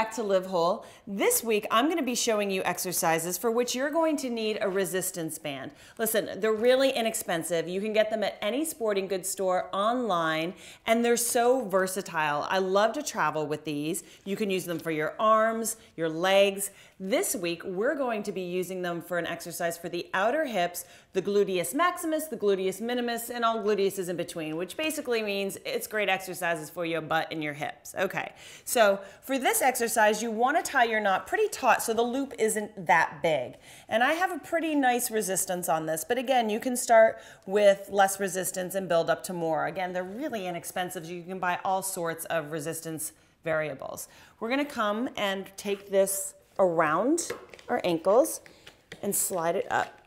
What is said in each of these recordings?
back to Live Whole. This week, I'm going to be showing you exercises for which you're going to need a resistance band. Listen, they're really inexpensive. You can get them at any sporting goods store online, and they're so versatile. I love to travel with these. You can use them for your arms, your legs. This week, we're going to be using them for an exercise for the outer hips, the gluteus maximus, the gluteus minimus, and all gluteus in between, which basically means it's great exercises for your butt and your hips. Okay, so for this exercise, you want to tie your knot pretty taut so the loop isn't that big. And I have a pretty nice resistance on this, but again, you can start with less resistance and build up to more. Again, they're really inexpensive. You can buy all sorts of resistance variables. We're going to come and take this around our ankles and slide it up.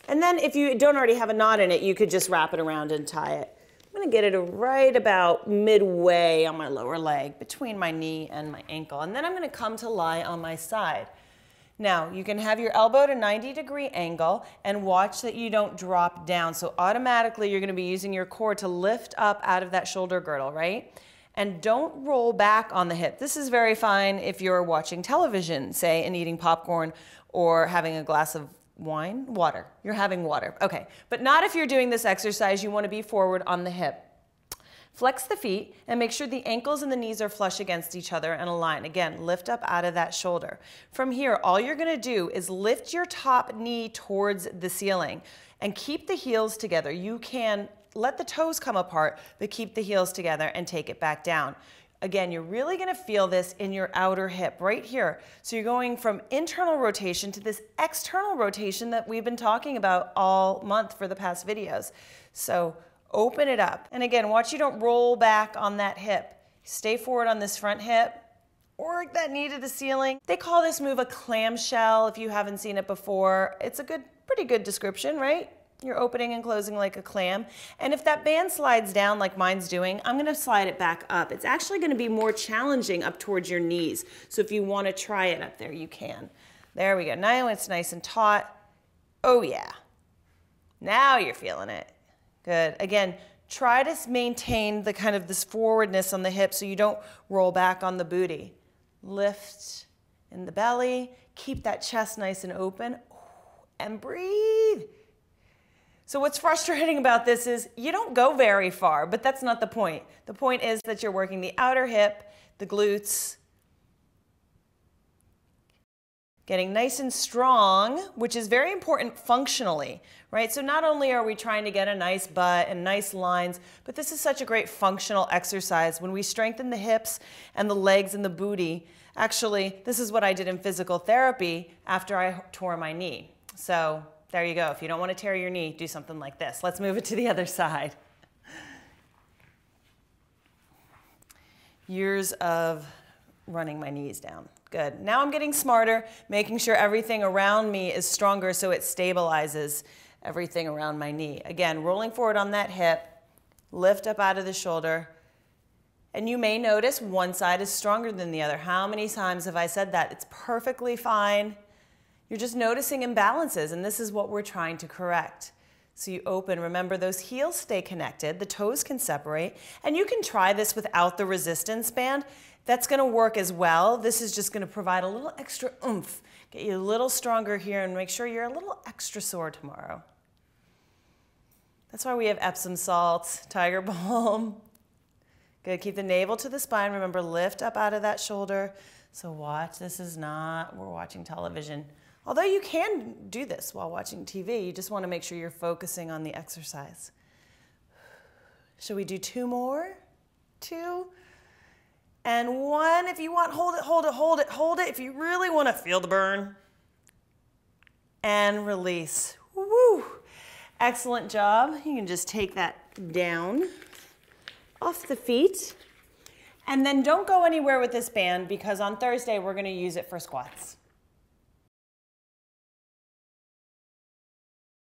And then if you don't already have a knot in it, you could just wrap it around and tie it. I'm going to get it right about midway on my lower leg, between my knee and my ankle. And then I'm going to come to lie on my side. Now, you can have your elbow at a 90-degree angle and watch that you don't drop down. So automatically, you're going to be using your core to lift up out of that shoulder girdle, right? And don't roll back on the hip. This is very fine if you're watching television, say, and eating popcorn or having a glass of wine, water. You're having water. Okay, but not if you're doing this exercise. You want to be forward on the hip. Flex the feet and make sure the ankles and the knees are flush against each other and align. Again, lift up out of that shoulder. From here, all you're going to do is lift your top knee towards the ceiling and keep the heels together. You can let the toes come apart, but keep the heels together and take it back down. Again, you're really going to feel this in your outer hip right here. So you're going from internal rotation to this external rotation that we've been talking about all month for the past videos. So open it up. And again, watch you don't roll back on that hip. Stay forward on this front hip. Work that knee to the ceiling. They call this move a clamshell if you haven't seen it before. It's a pretty good description, right? You're opening and closing like a clam. And if that band slides down like mine's doing, I'm going to slide it back up. It's actually going to be more challenging up towards your knees. So if you want to try it up there, you can. There we go. Now it's nice and taut. Oh yeah. Now you're feeling it. Good. Again, try to maintain the kind of this forwardness on the hip so you don't roll back on the booty. Lift in the belly. Keep that chest nice and open. And breathe. So what's frustrating about this is you don't go very far, but that's not the point. The point is that you're working the outer hip, the glutes, getting nice and strong, which is very important functionally, right? So not only are we trying to get a nice butt and nice lines, but this is such a great functional exercise. When we strengthen the hips and the legs and the booty, actually, this is what I did in physical therapy after I tore my knee. So there you go. If you don't want to tear your knee, do something like this. Let's move it to the other side. Years of running my knees down. Good. Now I'm getting smarter, making sure everything around me is stronger so it stabilizes everything around my knee. Again, rolling forward on that hip, lift up out of the shoulder. And you may notice one side is stronger than the other. How many times have I said that? It's perfectly fine. You're just noticing imbalances, and this is what we're trying to correct. So you open, remember those heels stay connected, the toes can separate, and you can try this without the resistance band. That's going to work as well. This is just going to provide a little extra oomph, get you a little stronger here, and make sure you're a little extra sore tomorrow. That's why we have Epsom salts, Tiger Balm. Good, keep the navel to the spine. Remember, lift up out of that shoulder. So watch, this is not, we're watching television. Although you can do this while watching TV, you just want to make sure you're focusing on the exercise. Should we do 2 more? 2 and 1. If you want, hold it, hold it, hold it, hold it. If you really want to feel the burn. And release. Woo! Excellent job. You can just take that down off the feet. And then don't go anywhere with this band because on Thursday we're going to use it for squats.